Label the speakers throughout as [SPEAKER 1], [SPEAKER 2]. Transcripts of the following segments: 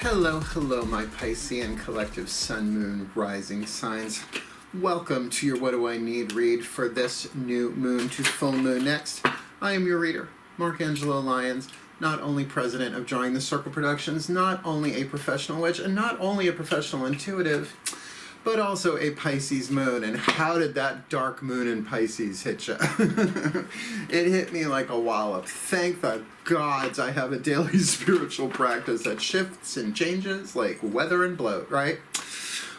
[SPEAKER 1] Hello, hello, my Piscean collective sun, moon, rising signs. Welcome to your What Do I Need read for this new moon to full moon next. I am your reader, Angelo Lyons, not only president of Drawing the Circle Productions, not only a professional witch, and not only a professional intuitive, but also a Pisces moon. And how did that dark moon in Pisces hit you? It hit me like a wallop. Thank the gods I have a daily spiritual practice that shifts and changes like weather and bloat, right?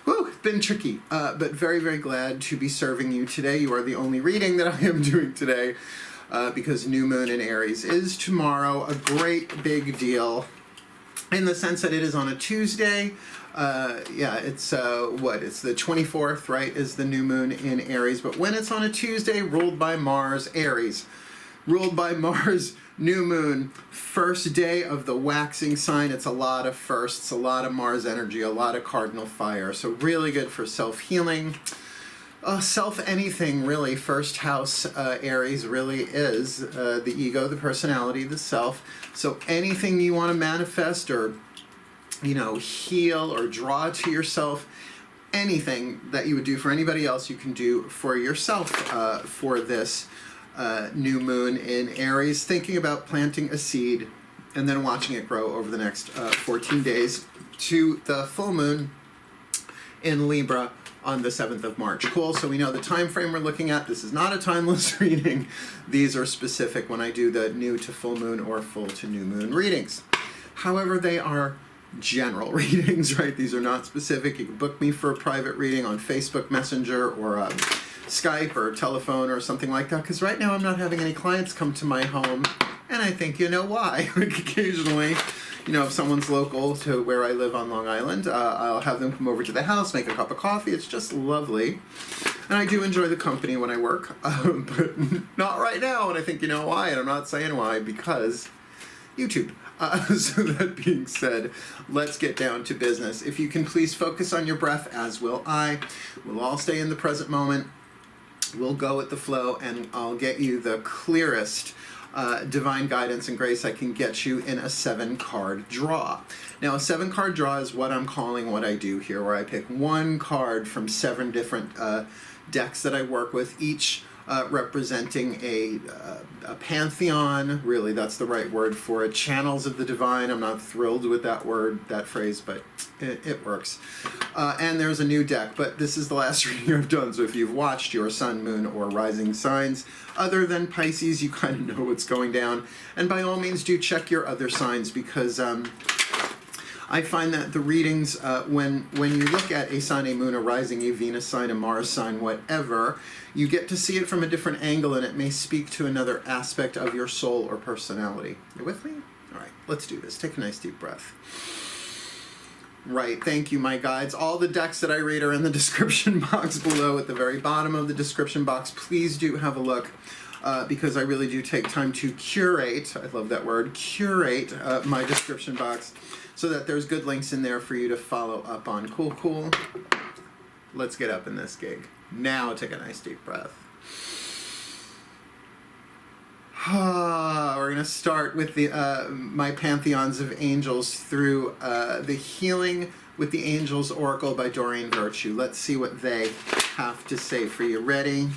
[SPEAKER 1] Whew, been tricky, but very, very glad to be serving you today. You are the only reading that I am doing today because new moon in Aries is tomorrow. A great big deal in the sense that it is on a Tuesday. It's it's the 24th, right, is the new moon in Aries. But when it's on a Tuesday, ruled by Mars, Aries, ruled by Mars, new moon, first day of the waxing sign. It's a lot of firsts, a lot of Mars energy, a lot of cardinal fire. So really good for self-healing. Self-anything, really. First house, Aries, really is the ego, the personality, the self. So anything you want to manifest or, heal or draw to yourself, anything that you would do for anybody else, you can do for yourself for this new moon in Aries. Thinking about planting a seed and then watching it grow over the next 14 days to the full moon in Libra on the 7th of March. Cool, so we know the time frame we're looking at. This is not a timeless reading. These are specific when I do the new to full moon or full to new moon readings. However, they are general readings, right? These are not specific. You can book me for a private reading on Facebook Messenger or Skype or telephone or something like that, because right now I'm not having any clients come to my home, and I think you know why. Like occasionally, if someone's local to where I live on Long Island, I'll have them come over to the house, make a cup of coffee. It's just lovely. And I do enjoy the company when I work, but not right now, and I think you know why, and I'm not saying why, because YouTube. So that being said, let's get down to business. If you can please focus on your breath, as will I. We'll all stay in the present moment. We'll go with the flow, and I'll get you the clearest divine guidance and grace I can get you in a 7-card draw. Now, a 7-card draw is what I'm calling what I do here, where I pick one card from 7 different decks that I work with, each representing a pantheon. Really, that's the right word for it. Channels of the divine. I'm not thrilled with that word, that phrase, but it works. And there's a new deck, but this is the last reading I've done, so if you've watched your sun, moon, or rising signs other than Pisces, you kind of know what's going down. And by all means, do check your other signs, because I find that the readings, when you look at a sun, a moon, a rising, a Venus sign, a Mars sign, whatever, you get to see it from a different angle, and it may speak to another aspect of your soul or personality. You with me? All right, let's do this. Take a nice deep breath. Right, thank you, my guides. All the decks that I read are in the description box below at the very bottom of the description box. Please do have a look. Because I really do take time to curate, I love that word, curate my description box so that there's good links in there for you to follow up on. Cool, cool. Let's get up in this gig. Now take a nice deep breath. We're going to start with the my pantheons of angels through the Healing with the Angels Oracle by Doreen Virtue. Let's see what they have to say for you. Ready?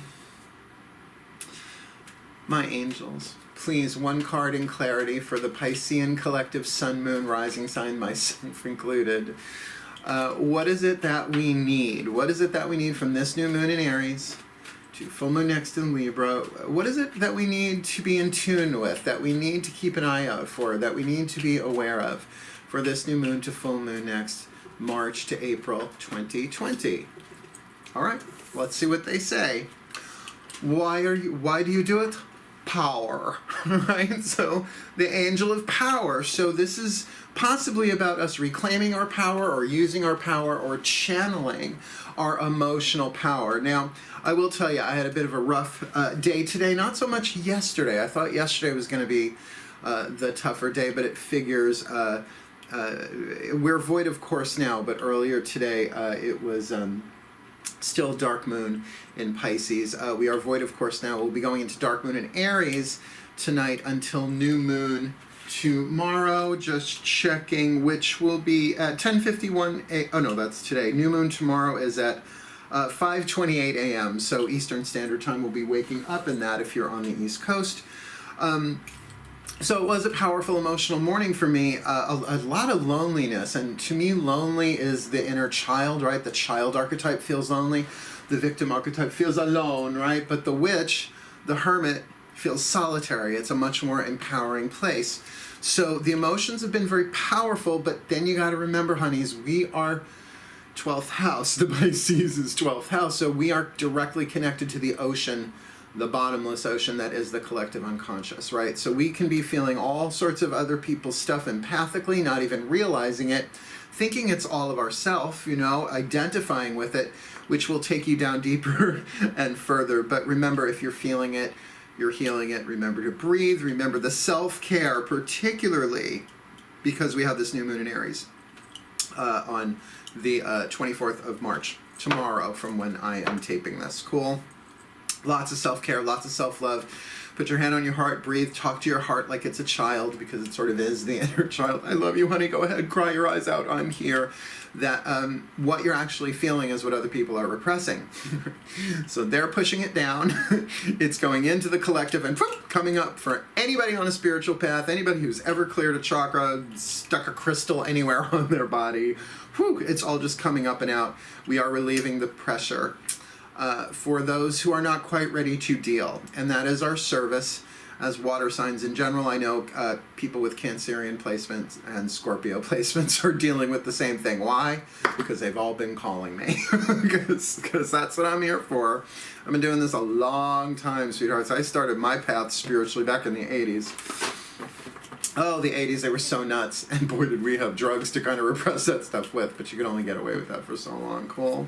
[SPEAKER 1] My angels, please, one card in clarity for the Piscean collective sun, moon, rising sign, myself included. What is it that we need? What is it that we need from this new moon in Aries to full moon next in Libra? What is it that we need to be in tune with, that we need to keep an eye out for, that we need to be aware of for this new moon to full moon next March to April 2020? All right, let's see what they say. Why do you do it? Power, right? So the angel of power. So this is possibly about us reclaiming our power or using our power or channeling our emotional power. Now, I will tell you, I had a bit of a rough day today, not so much yesterday. I thought yesterday was going to be the tougher day, but it figures we're void of course now, but earlier today it was still dark moon in Pisces. We are void of course now. We'll be going into dark moon in Aries tonight until new moon tomorrow, just checking, which will be at 10:51 oh no, that's today. New moon tomorrow is at 5:28 a.m. So Eastern Standard Time. Will be waking up in that if you're on the East Coast. So it was a powerful emotional morning for me, a lot of loneliness, and to me lonely is the inner child, right? The child archetype feels lonely, the victim archetype feels alone, right? But the witch, the hermit, feels solitary. It's a much more empowering place. So the emotions have been very powerful, but then you got to remember, honeys, we are 12th house. The Pisces is 12th house, so we are directly connected to the ocean, the bottomless ocean that is the collective unconscious, right? So we can be feeling all sorts of other people's stuff empathically, not even realizing it, thinking it's all of ourself, you know, identifying with it, which will take you down deeper and further. But remember, if you're feeling it, you're healing it. Remember to breathe. Remember the self-care, particularly because we have this new moon in Aries on the 24th of March, tomorrow, from when I am taping this. Cool? Lots of self-care, lots of self-love. Put your hand on your heart, breathe, talk to your heart like it's a child, because it sort of is the inner child. I love you, honey. Go ahead, cry your eyes out. I'm here. That what you're actually feeling is what other people are repressing. So they're pushing it down. It's going into the collective and coming up for anybody on a spiritual path, anybody who's ever cleared a chakra, stuck a crystal anywhere on their body. Whew, it's all just coming up and out. We are relieving the pressure. For those who are not quite ready to deal. And that is our service as water signs in general. I know people with Cancerian placements and Scorpio placements are dealing with the same thing. Why? Because they've all been calling me. Because that's what I'm here for. I've been doing this a long time, sweethearts. I started my path spiritually back in the 80s. Oh, the 80s, they were so nuts. And boy, did we have drugs to kind of repress that stuff with. But you could only get away with that for so long. Cool.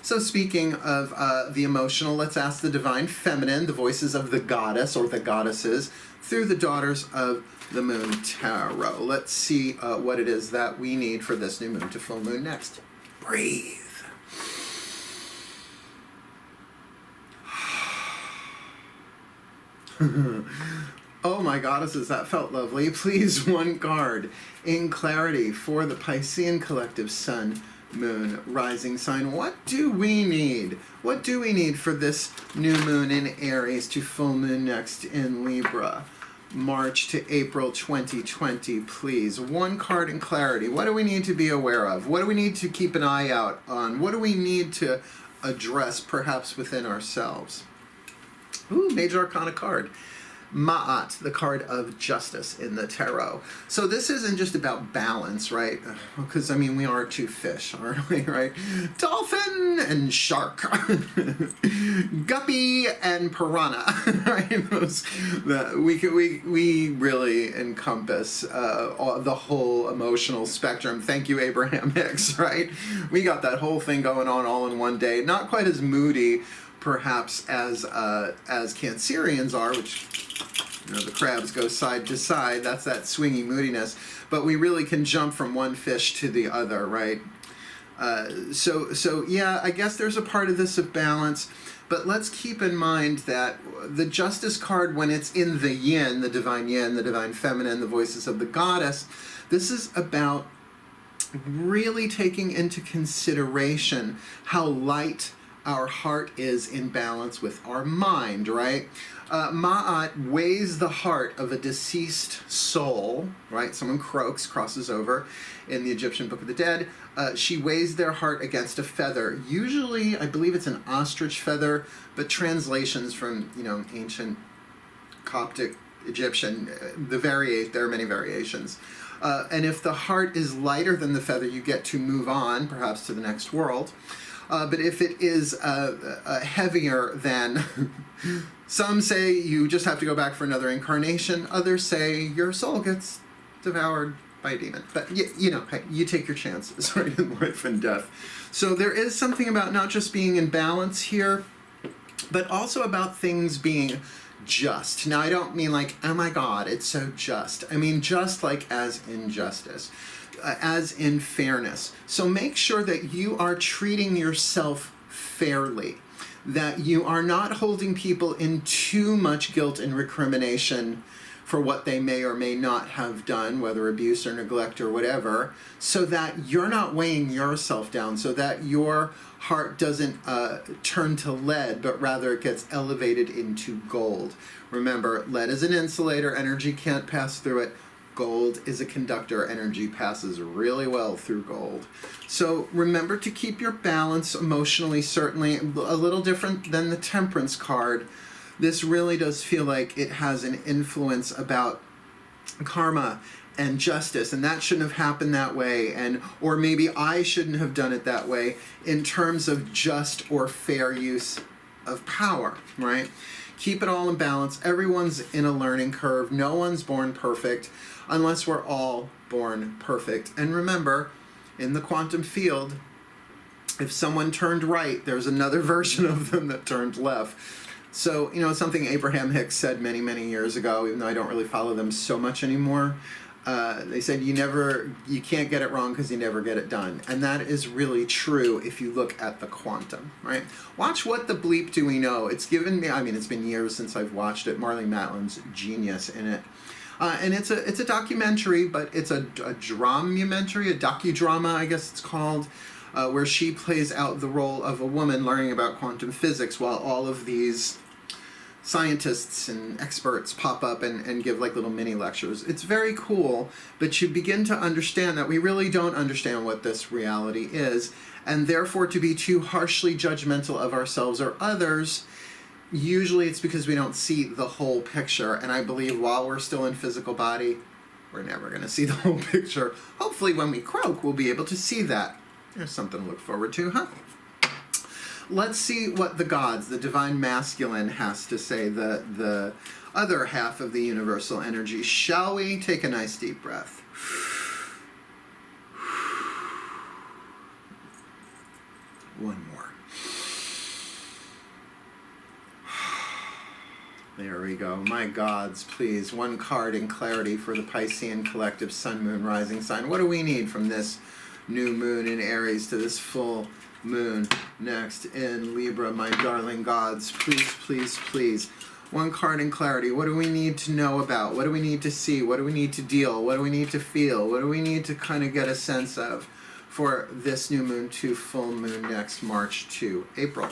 [SPEAKER 1] So speaking of the emotional, let's ask the Divine Feminine, the voices of the goddess or the goddesses, through the Daughters of the Moon Tarot. Let's see what it is that we need for this new moon to full moon next. Breathe. Oh my goddesses, that felt lovely. Please, one card in clarity for the Piscean collective sun, moon, rising sign. What do we need? What do we need for this new moon in Aries to full moon next in Libra? March to April 2020, please. One card in clarity. What do we need to be aware of? What do we need to keep an eye out on? What do we need to address perhaps within ourselves? Ooh, Major Arcana card. Ma'at, the card of justice in the tarot. So this isn't just about balance, right? Because, I mean, we are two fish, aren't we, right? Dolphin and shark. Guppy and piranha, right? We really encompass the whole emotional spectrum. Thank you, Abraham Hicks, right? We got that whole thing going on all in one day. Not quite as moody, perhaps, as Cancerians are, which, you know, the crabs go side to side. That's that swingy moodiness. But we really can jump from one fish to the other, right? So yeah, I guess there's a part of this of balance. But let's keep in mind that the Justice card, when it's in the yin, the divine feminine, the voices of the goddess, this is about really taking into consideration how light our heart is in balance with our mind, right? Ma'at weighs the heart of a deceased soul, right? Someone crosses over in the Egyptian Book of the Dead. She weighs their heart against a feather. Usually, I believe it's an ostrich feather, but translations from, you know, ancient Coptic Egyptian, there are many variations. And if the heart is lighter than the feather, you get to move on, perhaps to the next world. But if it is heavier than, some say you just have to go back for another incarnation. Others say your soul gets devoured by a demon. But, you know, hey, you take your chances, right, in life and death. So there is something about not just being in balance here, but also about things being just. Now, I don't mean like, oh my God, it's so just. I mean just like as in justice. As in fairness. So make sure that you are treating yourself fairly, that you are not holding people in too much guilt and recrimination for what they may or may not have done, whether abuse or neglect or whatever, so that you're not weighing yourself down, so that your heart doesn't turn to lead, but rather it gets elevated into gold. Remember, lead is an insulator, energy can't pass through it. Gold is a conductor, energy passes really well through gold. So remember to keep your balance emotionally, certainly a little different than the Temperance card. This really does feel like it has an influence about karma and justice, and that shouldn't have happened that way, and or maybe I shouldn't have done it that way in terms of just or fair use of power, right? Keep it all in balance. Everyone's in a learning curve. No one's born perfect unless we're all born perfect. And remember, in the quantum field, if someone turned right, there's another version of them that turned left. So, you know, something Abraham Hicks said many, many years ago, even though I don't really follow them so much anymore, they said you can't get it wrong because you never get it done. And that is really true if you look at the quantum, right? Watch What the Bleep Do We Know? It's given me, I mean, it's been years since I've watched it. Marlene Matlin's genius in it. And it's a documentary, but it's a dramumentary, a docudrama, I guess it's called, where she plays out the role of a woman learning about quantum physics while all of these scientists and experts pop up and give like little mini lectures. It's very cool, but you begin to understand that we really don't understand what this reality is, and therefore to be too harshly judgmental of ourselves or others, usually it's because we don't see the whole picture. And I believe while we're still in physical body, we're never going to see the whole picture. Hopefully when we croak, we'll be able to see that. There's something to look forward to, huh? Let's see what the gods, the divine masculine, has to say, the other half of the universal energy. Shall we take a nice deep breath? One more. There we go. My gods, please, one card in clarity for the Piscean collective sun, moon, rising sign. What do we need from this new moon in Aries to this full moon next in Libra? My darling gods, please, please, please. One card in clarity. What do we need to know about? What do we need to see? What do we need to deal? What do we need to feel? What do we need to kind of get a sense of for this new moon to full moon next March to April?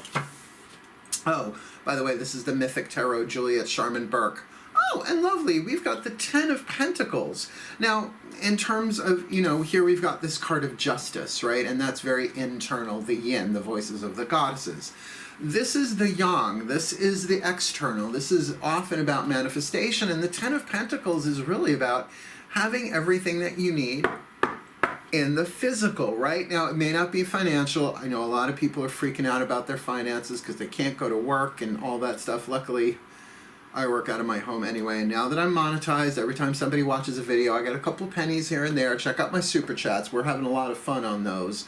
[SPEAKER 1] Oh, by the way, this is the Mythic Tarot, Juliet Sharman Burke. Oh, and lovely, we've got the Ten of Pentacles. Now, in terms of, you know, here we've got this card of justice, right? And that's very internal, the yin, the voices of the goddesses. This is the yang, this is the external, this is often about manifestation, and the Ten of Pentacles is really about having everything that you need in the physical, right? Now, it may not be financial. I know a lot of people are freaking out about their finances because they can't go to work and all that stuff. Luckily, I work out of my home anyway, and now that I'm monetized, every time somebody watches a video, I get a couple pennies here and there. Check out my super chats. We're having a lot of fun on those.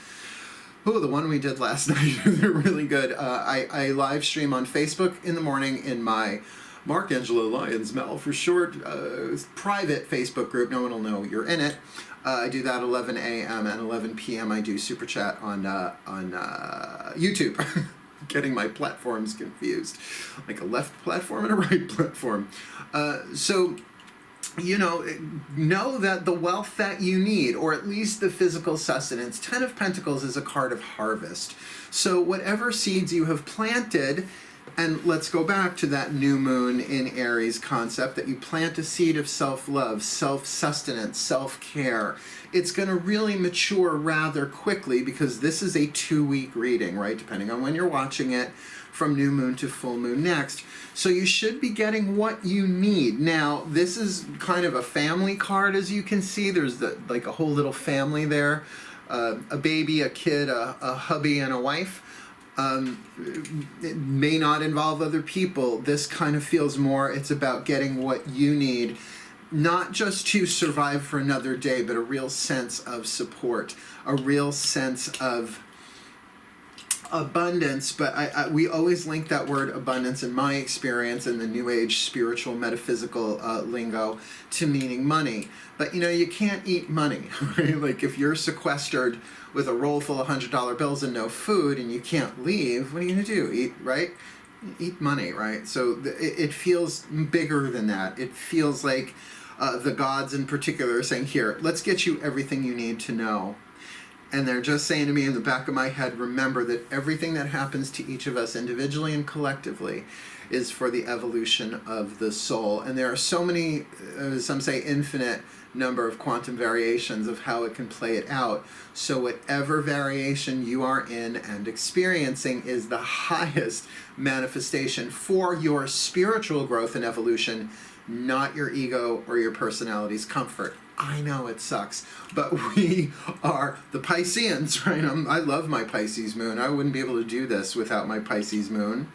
[SPEAKER 1] Oh, the one we did last night, they're really good. I live stream on Facebook in the morning in my Angelo Lyons, Mel for short, private Facebook group. No one will know you're in it. I do that 11 a.m. and 11 p.m. I do super chat on YouTube. Getting my platforms confused, like a left platform and a right platform. So, you know that the wealth that you need, or at least the physical sustenance. Ten of Pentacles is a card of harvest. So whatever seeds you have planted, and let's go back to that new moon in Aries concept, that you plant a seed of self-love, self-sustenance, self-care. It's going to really mature rather quickly because this is a 2-week reading, right? Depending on when you're watching it, from new moon to full moon next. So you should be getting what you need. Now, this is kind of a family card, as you can see. There's like a whole little family there. A baby, a kid, a hubby, and a wife. It may not involve other people. This kind of feels more, it's about getting what you need, not just to survive for another day, but a real sense of support, a real sense of abundance. But we always link that word abundance, in my experience, in the New Age spiritual metaphysical lingo, to meaning money. But you can't eat money, right? Like if you're sequestered with a roll full of $100 bills and no food and you can't leave, what are you going to do? Eat, right? eat money, right? So it feels bigger than that. It feels like the gods in particular are saying, here, let's get you everything you need to know. And they're just saying to me in the back of my head, remember that everything that happens to each of us individually and collectively is for the evolution of the soul. And there are so many, some say infinite number of quantum variations of how it can play it out. So whatever variation you are in and experiencing is the highest manifestation for your spiritual growth and evolution, not your ego or your personality's comfort. I know it sucks, but we are the Pisceans, right? I love my Pisces moon. I wouldn't be able to do this without my Pisces moon.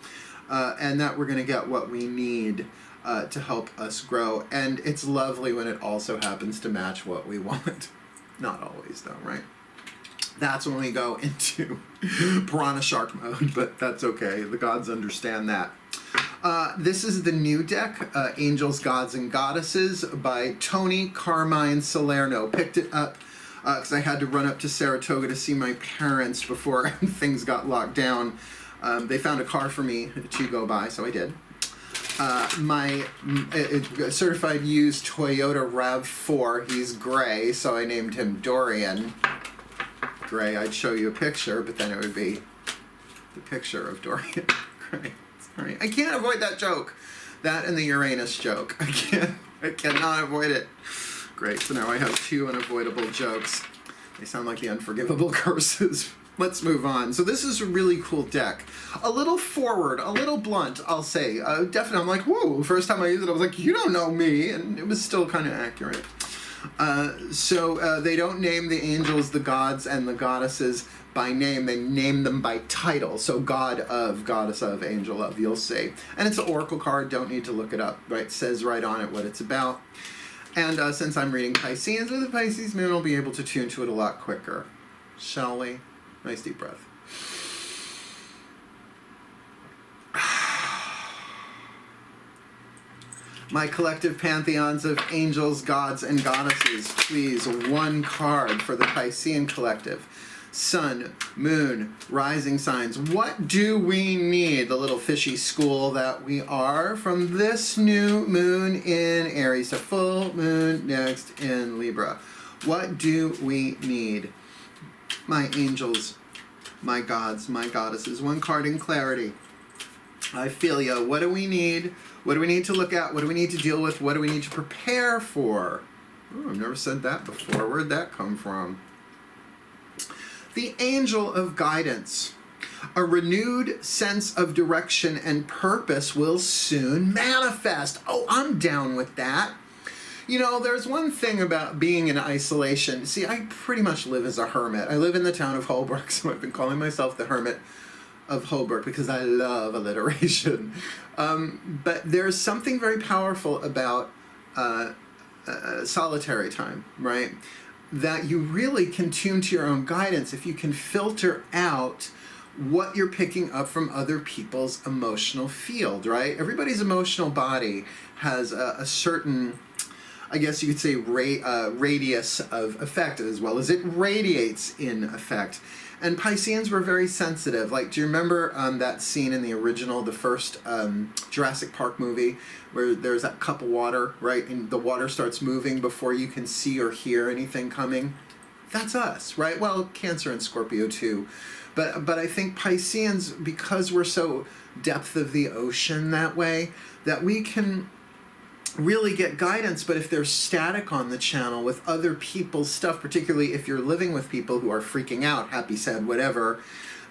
[SPEAKER 1] And that we're going to get what we need to help us grow. And it's lovely when it also happens to match what we want. Not always, though, right? That's when we go into piranha shark mode, but that's okay. The gods understand that. This is the new deck, Angels, Gods, and Goddesses by Tony Carmine Salerno. Picked it up because I had to run up to Saratoga to see my parents before things got locked down. They found a car for me to go by, so I did. My certified used Toyota RAV4, he's gray, so I named him Dorian. Gray, I'd show you a picture, but then it would be the picture of Dorian. Gray. Sorry. I can't avoid that joke. That and the Uranus joke. I cannot avoid it. Great, so now I have two unavoidable jokes. They sound like the unforgivable curses. Let's move on. So this is a really cool deck. A little forward, a little blunt, I'll say. Definitely, I'm like, whoa, first time I used it, I was like, you don't know me, and it was still kind of accurate. So they don't name the angels, the gods, and the goddesses by name. They name them by title. So God of, Goddess of, Angel of, you'll see. And it's an oracle card, don't need to look it up, right? It says right on it what it's about. And since I'm reading Pisces with the Pisces moon, I'll be able to tune to it a lot quicker. Shall we? Nice deep breath. My collective pantheons of angels, gods, and goddesses, please, one card for the Piscean collective. Sun, moon, rising signs. What do we need, the little fishy school that we are, from this new moon in Aries to full moon next in Libra? What do we need? My angels, my gods, my goddesses. One card in clarity. I feel ya. What do we need? What do we need to look at? What do we need to deal with? What do we need to prepare for? Oh, I've never said that before. Where'd that come from? The angel of guidance. A renewed sense of direction and purpose will soon manifest. Oh, I'm down with that. You know, there's one thing about being in isolation. See, I pretty much live as a hermit. I live in the town of Holbrook, so I've been calling myself the Hermit of Holbrook because I love alliteration. But there's something very powerful about solitary time, right? That you really can tune to your own guidance if you can filter out what you're picking up from other people's emotional field, right? Everybody's emotional body has a certain, I guess you could say, radius of effect, as well as it radiates in effect. And Pisceans were very sensitive. Like, do you remember that scene in the original, the first Jurassic Park movie, where there's that cup of water, right? And the water starts moving before you can see or hear anything coming? That's us, right? Well, Cancer and Scorpio too. But I think Pisceans, because we're so depth of the ocean that way, that we can really get guidance. But if there's static on the channel with other people's stuff, particularly if you're living with people who are freaking out, happy, sad, whatever,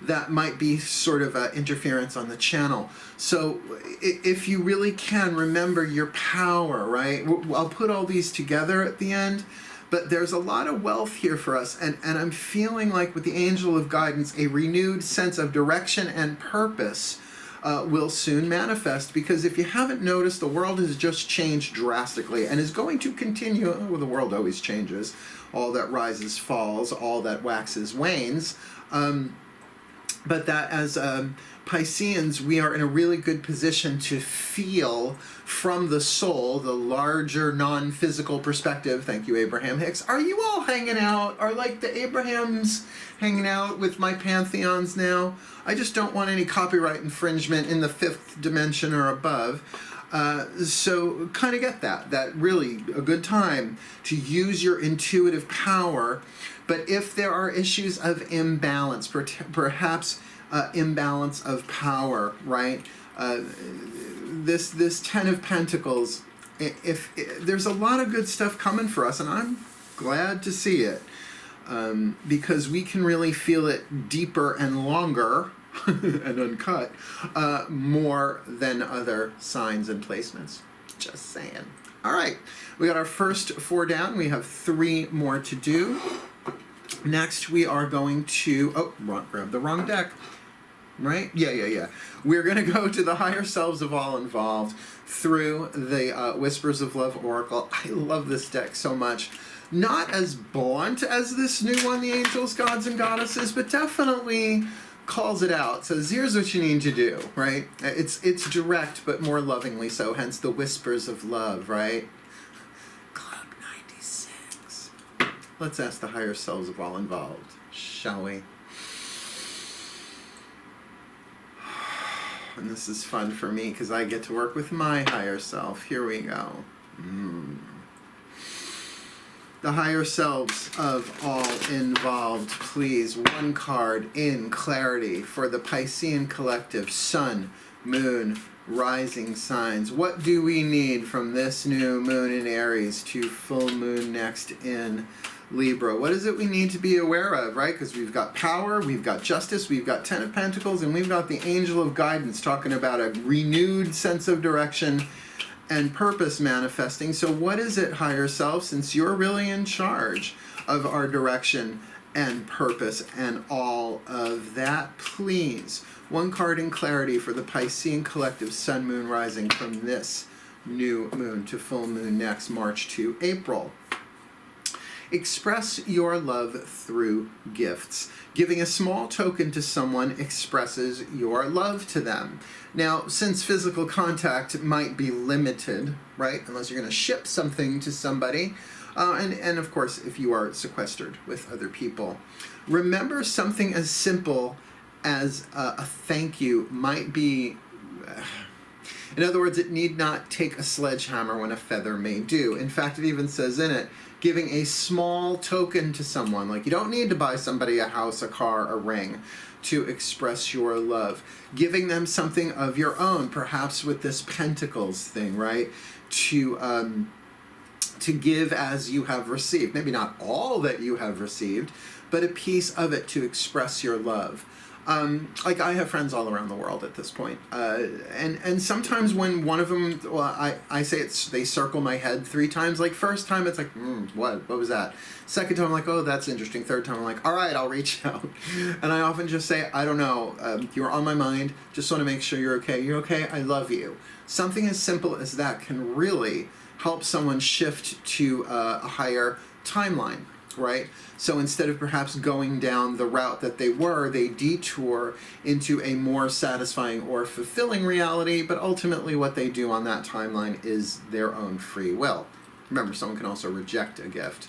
[SPEAKER 1] that might be sort of interference on the channel. So if you really can, remember your power, right? I'll put all these together at the end, but there's a lot of wealth here for us. And I'm feeling like with the angel of guidance, a renewed sense of direction and purpose will soon manifest, because if you haven't noticed, the world has just changed drastically and is going to continue. Well, the world always changes. All that rises falls, all that waxes wanes. but that as Pisceans, we are in a really good position to feel from the soul, the larger non-physical perspective. Thank you, Abraham Hicks. Are you all hanging out? Are like the Abrahams hanging out with my pantheons now? I just don't want any copyright infringement in the 5th dimension or above. So kind of get that really a good time to use your intuitive power. But if there are issues of imbalance, perhaps imbalance of power, right? This 10 of Pentacles, if there's a lot of good stuff coming for us, and I'm glad to see it, because we can really feel it deeper and longer and uncut, more than other signs and placements. Just saying. All right, we got our first 4 down. We have 3 more to do. Next, we are going to, grab the wrong deck. Right? Yeah. We're going to go to the higher selves of all involved through the Whispers of Love Oracle. I love this deck so much. Not as blunt as this new one, the Angels, Gods, and Goddesses, but definitely calls it out. Says, here's what you need to do, right? It's direct, but more lovingly so, hence the Whispers of Love, right? Club 96. Let's ask the higher selves of all involved, shall we? And this is fun for me because I get to work with my higher self. Here we go. The higher selves of all involved, please. 1 card in clarity for the Piscean collective, Sun, Moon, rising signs. What do we need from this new moon in Aries to full moon next in Libra? What is it we need to be aware of, right? Because we've got power, we've got justice, we've got 10 of Pentacles, and we've got the Angel of Guidance talking about a renewed sense of direction and purpose manifesting. So what is it, higher self, since you're really in charge of our direction and purpose and all of that, please. 1 card in clarity for the Piscean collective, Sun, Moon, rising from this new moon to full moon next March to April. Express your love through gifts. Giving a small token to someone expresses your love to them. Now, since physical contact might be limited, right, unless you're going to ship something to somebody, and of course, if you are sequestered with other people, remember something as simple as a thank you might be... In other words, it need not take a sledgehammer when a feather may do. In fact, it even says in it, giving a small token to someone. Like, you don't need to buy somebody a house, a car, a ring to express your love. Giving them something of your own, perhaps with this Pentacles thing, right? To give as you have received. Maybe not all that you have received, but a piece of it to express your love. Like, I have friends all around the world at this point. And sometimes when one of them, well, I say they circle my head 3 times. Like, first time it's like, what was that? Second time I'm like, oh, that's interesting. Third time I'm like, all right, I'll reach out. And I often just say, I don't know, you're on my mind. Just want to make sure you're okay. You're okay? I love you. Something as simple as that can really help someone shift to a higher timeline. Right? So instead of perhaps going down the route that they were, they detour into a more satisfying or fulfilling reality, but ultimately what they do on that timeline is their own free will. Remember, someone can also reject a gift.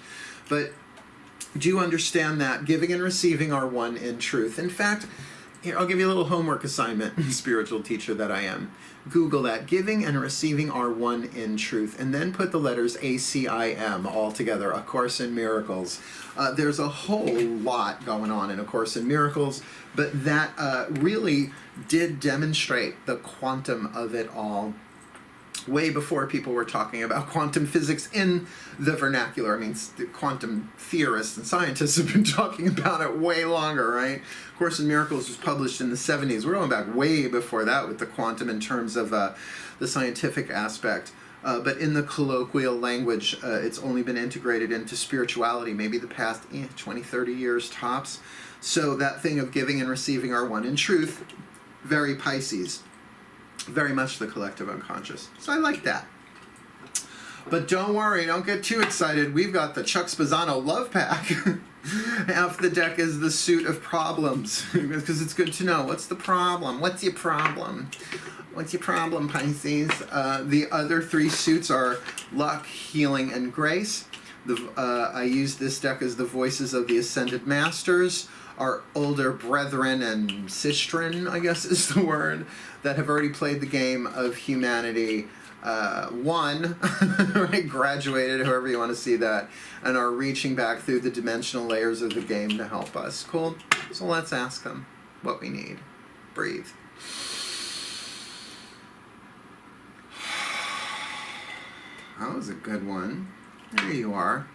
[SPEAKER 1] But do understand that giving and receiving are one in truth. In fact, here, I'll give you a little homework assignment, spiritual teacher that I am. Google that. Giving and receiving are one in truth. And then put the letters ACIM all together, A Course in Miracles. There's a whole lot going on in A Course in Miracles, but that really did demonstrate the quantum of it all way before people were talking about quantum physics in the vernacular. I mean, the quantum theorists and scientists have been talking about it way longer, right? Course in Miracles was published in the 70s. We're going back way before that with the quantum in terms of the scientific aspect. But in the colloquial language, it's only been integrated into spirituality maybe the past 20, 30 years tops. So that thing of giving and receiving are one in truth, very Pisces. Very much the collective unconscious. So I like that. But don't worry, don't get too excited. We've got the Chuck Spezzano Love Pack. Half the deck is the suit of problems, because it's good to know. What's the problem? What's your problem? What's your problem, Pisces? The other 3 suits are luck, healing, and grace. I use this deck as the voices of the Ascended Masters, our older brethren and sistren, I guess is the word, that have already played the game of humanity, won, right, graduated, however you want to see that, and are reaching back through the dimensional layers of the game to help us. Cool? So let's ask them what we need. Breathe. That was a good one. There you are.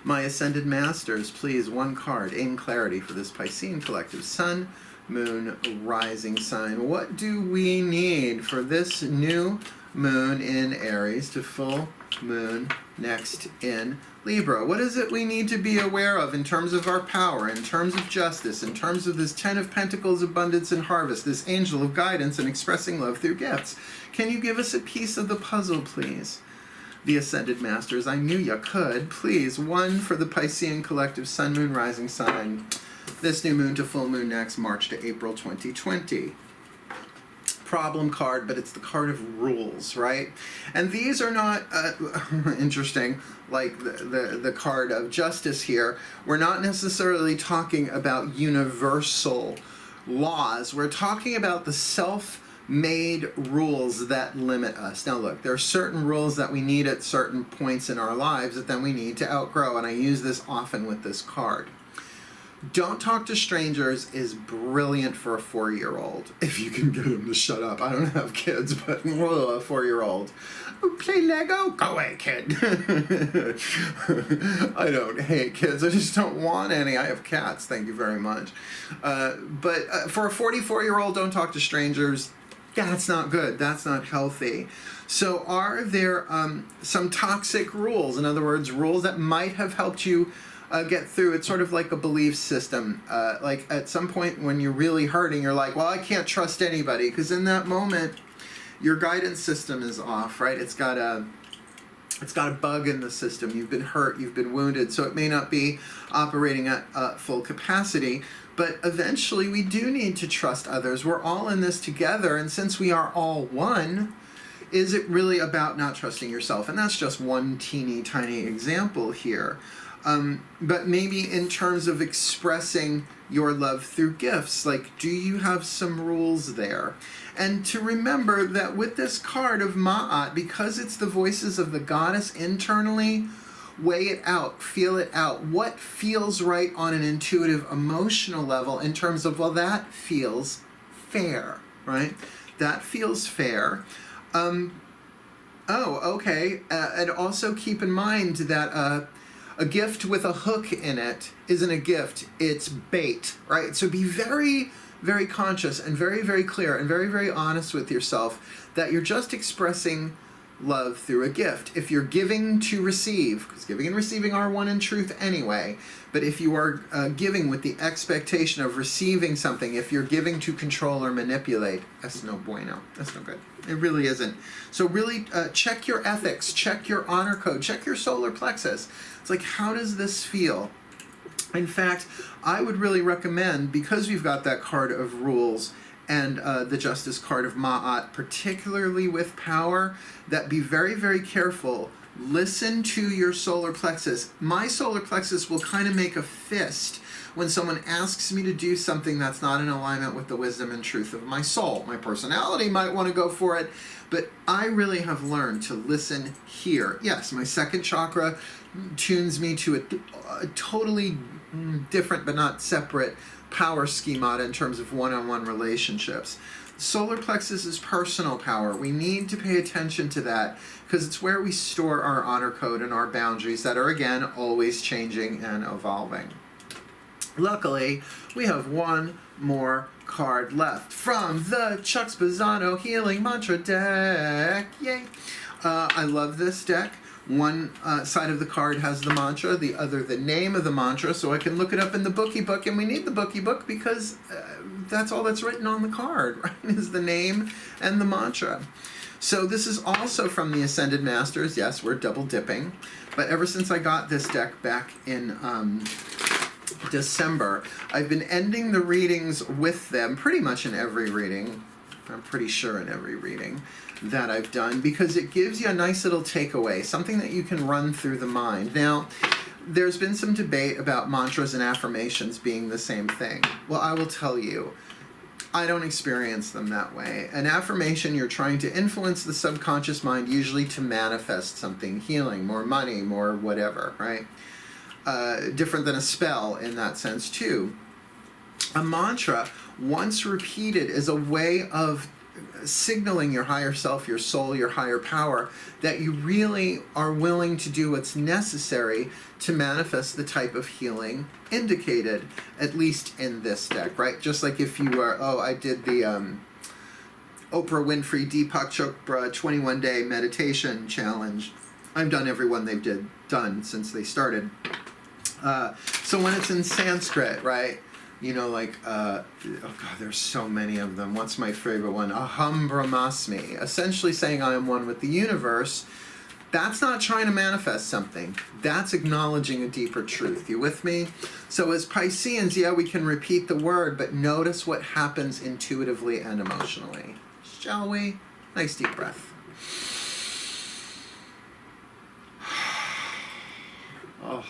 [SPEAKER 1] My Ascended Masters, please, 1 card in clarity for this Piscean collective Sun, Moon, Rising sign. What do we need for this new moon in Aries to full moon next in Libra? What is it we need to be aware of in terms of our power, in terms of justice, in terms of this 10 of Pentacles, abundance and harvest, this angel of guidance and expressing love through gifts? Can you give us a piece of the puzzle, please? The Ascended Masters, I knew you could. Please, 1 for the Piscean collective Sun, Moon, Rising sign. This new moon to full moon next March to April 2020. Problem card, but it's the card of rules, right? And these are not interesting, like the card of justice here. We're not necessarily talking about universal laws. We're talking about the self-made rules that limit us. Now look, there are certain rules that we need at certain points in our lives that then we need to outgrow, and I use this often with this card. Don't talk to strangers is brilliant for a 4-year-old, if you can get him to shut up. I don't have kids, but a 4-year-old. Play Lego? Go away, kid. I don't hate kids. I just don't want any. I have cats. Thank you very much. But for a 44-year-old, don't talk to strangers. That's not good. That's not healthy. So are there some toxic rules? In other words, rules that might have helped you get through. It's sort of like a belief system. Like at some point when you're really hurting, you're like, well, I can't trust anybody, because in that moment your guidance system is off, right? It's got a bug in the system. You've been hurt, you've been wounded, so it may not be operating at full capacity. But eventually we do need to trust others. We're all in this together, and since we are all one, is it really about not trusting yourself? And that's just one teeny tiny example here. But maybe in terms of expressing your love through gifts, like, do you have some rules there? And to remember that with this card of Ma'at, because it's the voices of the goddess internally, weigh it out, feel it out. What feels right on an intuitive, emotional level in terms of, well, that feels fair, right? That feels fair. Oh, okay. And also keep in mind that a gift with a hook in it isn't a gift, it's bait, right? So be very, very conscious and very, very clear and very, very honest with yourself that you're just expressing love through a gift. If you're giving to receive, because giving and receiving are one in truth anyway, but if you are giving with the expectation of receiving something, if you're giving to control or manipulate, that's no bueno. That's no good. It really isn't. So really check your ethics, check your honor code, check your solar plexus. It's like, how does this feel? In fact, I would really recommend, because we've got that card of rules and the Justice card of Ma'at, particularly with power, that be very, very careful. Listen to your solar plexus. My solar plexus will kind of make a fist when someone asks me to do something that's not in alignment with the wisdom and truth of my soul. My personality might want to go for it, but I really have learned to listen here. Yes, my second chakra tunes me to a totally different but not separate power schemata in terms of one-on-one relationships. Solar plexus is personal power. We need to pay attention to that because it's where we store our honor code and our boundaries that are, again, always changing and evolving. Luckily, we have one more card left from the Chuck Spezzano Healing Mantra deck. Yay! I love this deck. One side of the card has the mantra, the other the name of the mantra, so I can look it up in the bookie book, and we need the bookie book because that's all that's written on the card, right, is the name and the mantra. So this is also from the Ascended Masters. Yes, we're double dipping. But ever since I got this deck back in December, I've been ending the readings with them pretty much in every reading. I'm pretty sure in every reading that I've done, because it gives you a nice little takeaway, something that you can run through the mind. Now, there's been some debate about mantras and affirmations being the same thing. Well, I will tell you, I don't experience them that way. An affirmation, you're trying to influence the subconscious mind, usually to manifest something, healing, more money, more whatever, right? Different than a spell in that sense too. A mantra, once repeated, is a way of signaling your higher self, your soul, your higher power, that you really are willing to do what's necessary to manifest the type of healing indicated, at least in this deck, right? Just like if you were, I did the Oprah Winfrey, Deepak Chopra 21-day meditation challenge. I've done every one they've done since they started. So when it's in Sanskrit, right? You know, like, oh God, there's so many of them. What's my favorite one? Aham Brahmasmi. Essentially saying I am one with the universe. That's not trying to manifest something. That's acknowledging a deeper truth. You with me? So as Pisceans, yeah, we can repeat the word, but notice what happens intuitively and emotionally. Shall we? Nice deep breath. Oh.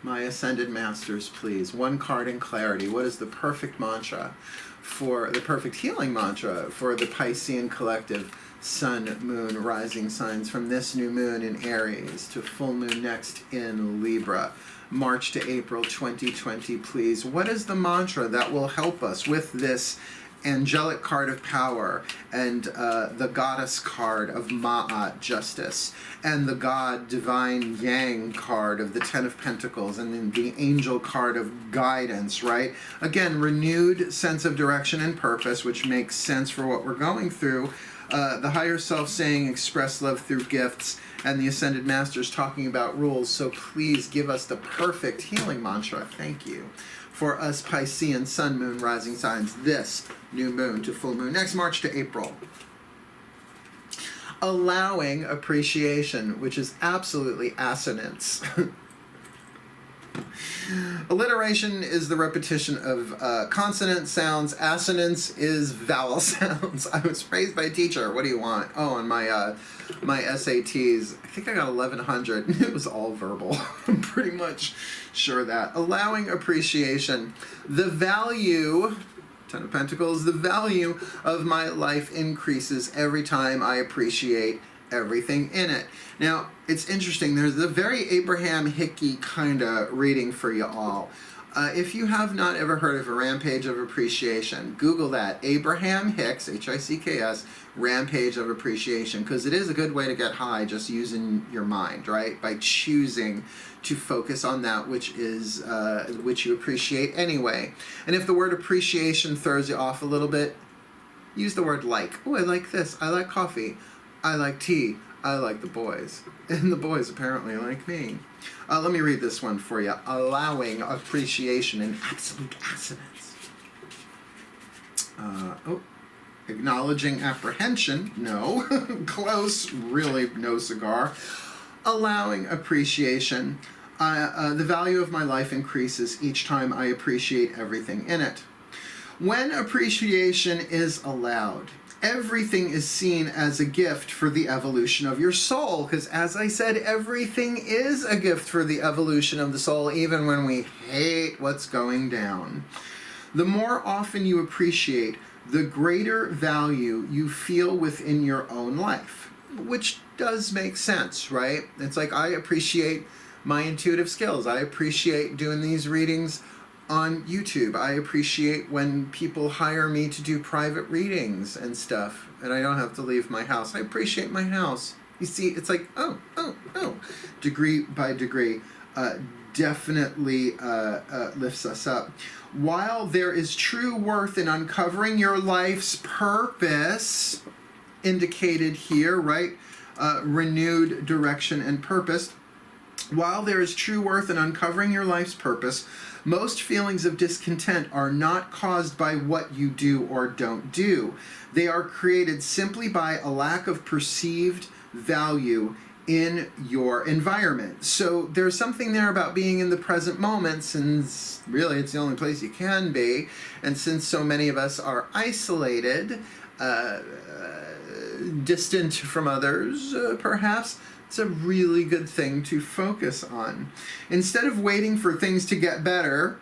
[SPEAKER 1] My Ascended Masters, please. One card in clarity. What is the perfect mantra for the perfect healing mantra for the Piscean collective? Sun, moon, rising signs from this new moon in Aries to full moon next in Libra. March to April 2020, please. What is the mantra that will help us with this angelic card of power and the goddess card of Ma'at, justice, and the god divine yang card of the Ten of Pentacles, and then the angel card of guidance, right? Again, renewed sense of direction and purpose, which makes sense for what we're going through. The higher self saying express love through gifts, and the Ascended Masters talking about rules. So please give us the perfect healing mantra. Thank you. For us Piscean sun, moon, rising signs, this new moon to full moon next March to April. Allowing appreciation, which is absolutely assonance. Alliteration is the repetition of consonant sounds. Assonance is vowel sounds. I was praised by a teacher. What do you want? Oh, on my my SATs, I think I got 1100. It was all verbal. I'm pretty much sure that. Allowing appreciation. The value, Ten of Pentacles, the value of my life increases every time I appreciate everything in it. Now, it's interesting. There's a very Abraham Hickey kind of reading for you all. If you have not ever heard of a rampage of appreciation, Google that. Abraham Hicks, H-I-C-K-S, rampage of appreciation, because it is a good way to get high just using your mind, right? By choosing to focus on that which is which you appreciate anyway. And if the word appreciation throws you off a little bit, use the word like. Oh, I like this. I like coffee. I like tea. I like the boys. And the boys apparently like me. Let me read this one for you. Allowing appreciation and absolute assonance. Acknowledging apprehension. No. Close. Really no cigar. Allowing appreciation. The value of my life increases each time I appreciate everything in it. When appreciation is allowed, everything is seen as a gift for the evolution of your soul, because as I said, everything is a gift for the evolution of the soul, even when we hate what's going down. The more often you appreciate, the greater value you feel within your own life, which does make sense, right? It's like I appreciate my intuitive skills. I appreciate doing these readings on YouTube. I appreciate when people hire me to do private readings and stuff, and I don't have to leave my house. I appreciate my house. You see, it's like, oh. Degree by degree, definitely lifts us up. While there is true worth in uncovering your life's purpose, indicated here, right? Renewed direction and purpose. While there is true worth in uncovering your life's purpose, most feelings of discontent are not caused by what you do or don't do. They are created simply by a lack of perceived value in your environment. So there's something there about being in the present moment, since really it's the only place you can be. And since so many of us are isolated, distant from others, perhaps, it's a really good thing to focus on. Instead of waiting for things to get better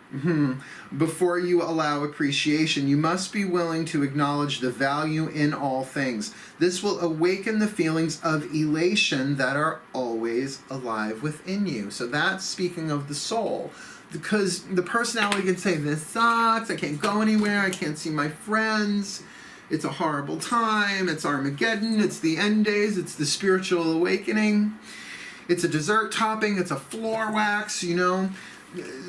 [SPEAKER 1] before you allow appreciation, you must be willing to acknowledge the value in all things. This will awaken the feelings of elation that are always alive within you. So that's speaking of the soul. Because the personality can say, this sucks, I can't go anywhere, I can't see my friends, it's a horrible time, it's Armageddon, it's the end days, it's the spiritual awakening, it's a dessert topping, it's a floor wax, you know.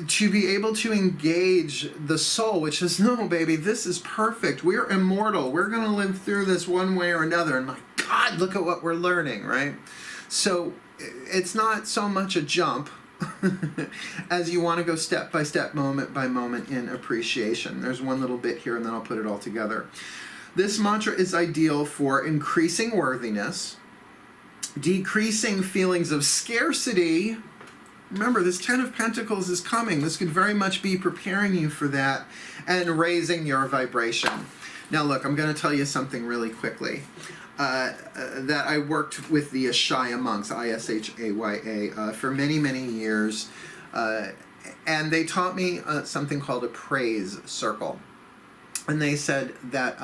[SPEAKER 1] To be able to engage the soul, which is, no, baby, this is perfect. We're immortal. We're going to live through this one way or another. And my God, look at what we're learning, right? So it's not so much a jump as you want to go step by step, moment by moment in appreciation. There's one little bit here, and then I'll put it all together. This mantra is ideal for increasing worthiness, decreasing feelings of scarcity. Remember, this Ten of Pentacles is coming. This could very much be preparing you for that, and raising your vibration. Now, look, I'm going to tell you something really quickly. That I worked with the Ishaya monks, Ishaya, for many, many years. And they taught me something called a praise circle. And they said that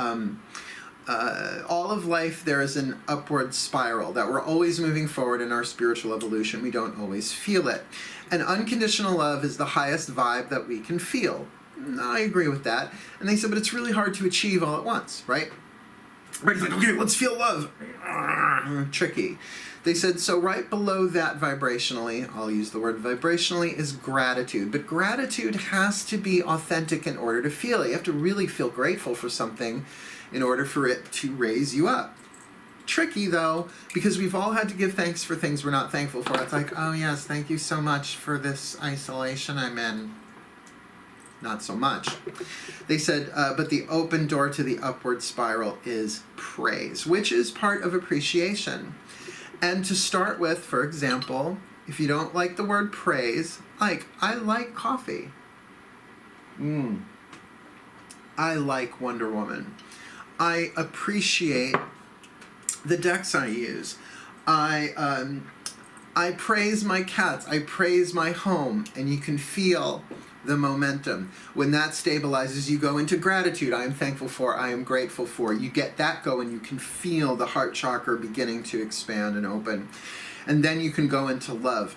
[SPEAKER 1] all of life, there is an upward spiral, that we're always moving forward in our spiritual evolution. We don't always feel it. And unconditional love is the highest vibe that we can feel. I agree with that. And they said, but it's really hard to achieve all at once, right? Right, like, okay, let's feel love. Tricky. They said, so right below that vibrationally, I'll use the word vibrationally, is gratitude. But gratitude has to be authentic in order to feel it. You have to really feel grateful for something in order for it to raise you up. Tricky, though, because we've all had to give thanks for things we're not thankful for. It's like, oh, yes, thank you so much for this isolation I'm in. Not so much. They said, but the open door to the upward spiral is praise, which is part of appreciation. And to start with, for example, if you don't like the word praise, like, I like coffee. I like Wonder Woman. I appreciate the decks I use. I praise my cats. I praise my home. And you can feel the momentum. When that stabilizes, you go into gratitude. I am thankful for, I am grateful for. You get that going, you can feel the heart chakra beginning to expand and open. And then you can go into love.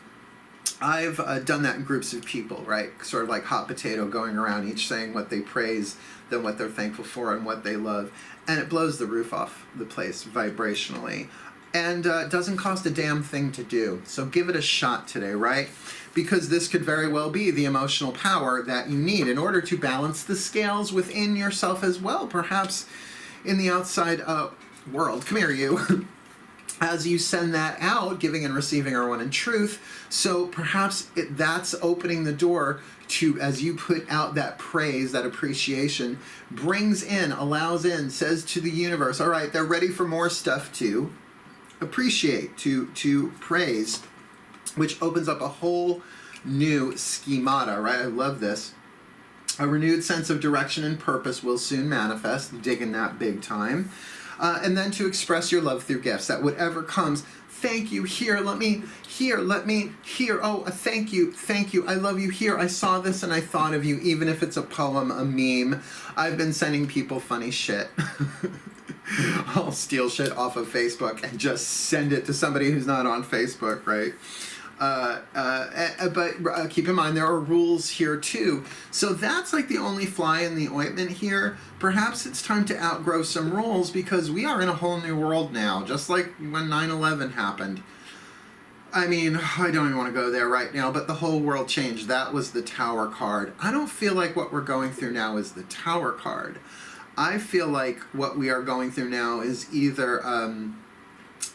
[SPEAKER 1] I've done that in groups of people, right? Sort of like hot potato, going around, each saying what they praise, then what they're thankful for, and what they love. And it blows the roof off the place vibrationally. And it doesn't cost a damn thing to do. So give it a shot today, right? Because this could very well be the emotional power that you need in order to balance the scales within yourself as well. Perhaps in the outside world. Come here, you. As you send that out, giving and receiving are one in truth. So perhaps that's opening the door to, as you put out that praise, that appreciation, brings in, allows in, says to the universe, all right, they're ready for more stuff to appreciate, to praise, which opens up a whole new schemata, right? I love this. A renewed sense of direction and purpose will soon manifest, digging that big time. And then to express your love through gifts, that whatever comes, thank you, here, let me, oh, thank you, I love you, here, I saw this and I thought of you, even if it's a poem, a meme. I've been sending people funny shit. I'll steal shit off of Facebook and just send it to somebody who's not on Facebook, right? But keep in mind, there are rules here too. So that's like the only fly in the ointment here. Perhaps it's time to outgrow some rules, because we are in a whole new world now, just like when 9/11 happened. I mean, I don't even want to go there right now, but the whole world changed. That was the Tower card. I don't feel like what we're going through now is the Tower card. I feel like what we are going through now is either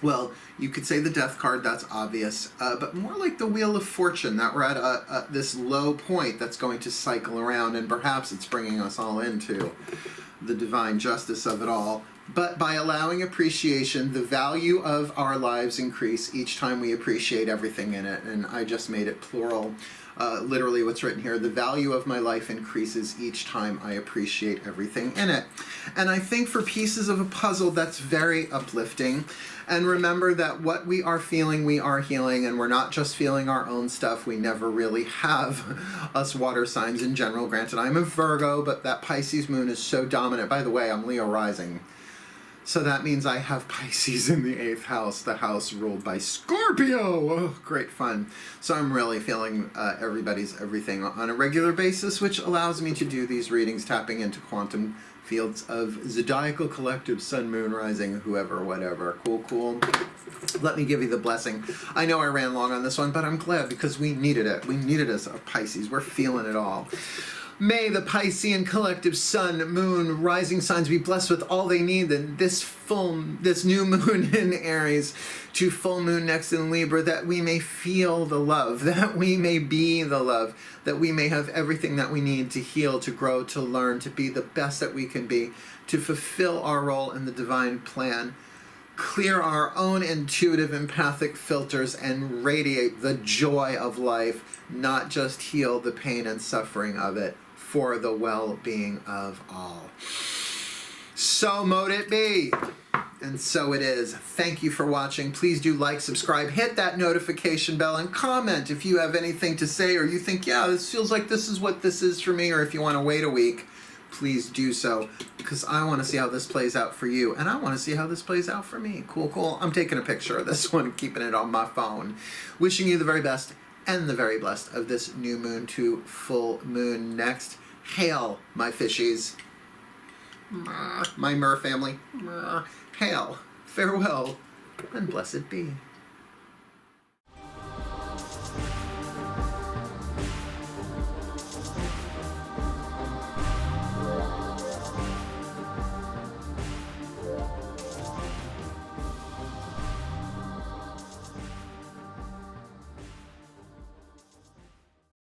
[SPEAKER 1] Well, you could say the Death card, that's obvious, but more like the Wheel of Fortune, that we're at this low point that's going to cycle around, and perhaps it's bringing us all into the divine justice of it all. But by allowing appreciation, the value of our lives increase each time we appreciate everything in it. And I just made it plural. Literally what's written here, the value of my life increases each time I appreciate everything in it. And I think for pieces of a puzzle, that's very uplifting. And remember that what we are feeling, we are healing, and we're not just feeling our own stuff. We never really have, us water signs in general. Granted, I'm a Virgo, but that Pisces moon is so dominant. By the way, I'm Leo rising. So that means I have Pisces in the 8th house, the house ruled by Scorpio. Oh, great fun. So I'm really feeling everybody's everything on a regular basis, which allows me to do these readings, tapping into quantum fields of zodiacal collective, sun, moon, rising, whoever, whatever. Cool, cool. Let me give you the blessing. I know I ran long on this one, but I'm glad because we needed it. We needed us, Pisces. We're feeling it all. May the Piscean collective sun, moon, rising signs be blessed with all they need, and this new moon in Aries to full moon next in Libra, that we may feel the love, that we may be the love, that we may have everything that we need to heal, to grow, to learn, to be the best that we can be, to fulfill our role in the divine plan, clear our own intuitive empathic filters, and radiate the joy of life, not just heal the pain and suffering of it, for the well-being of all. So mote it be. And so it is. Thank you for watching. Please do like, subscribe, hit that notification bell, and comment if you have anything to say, or you think, yeah, this feels like this is what this is for me, or if you want to wait a week, please do so, because I want to see how this plays out for you, and I want to see how this plays out for me. Cool, cool. I'm taking a picture of this one, keeping it on my phone. Wishing you the very best and the very blessed of this new moon to full moon next. Hail, my fishies. My mer family. Hail, farewell, and blessed be.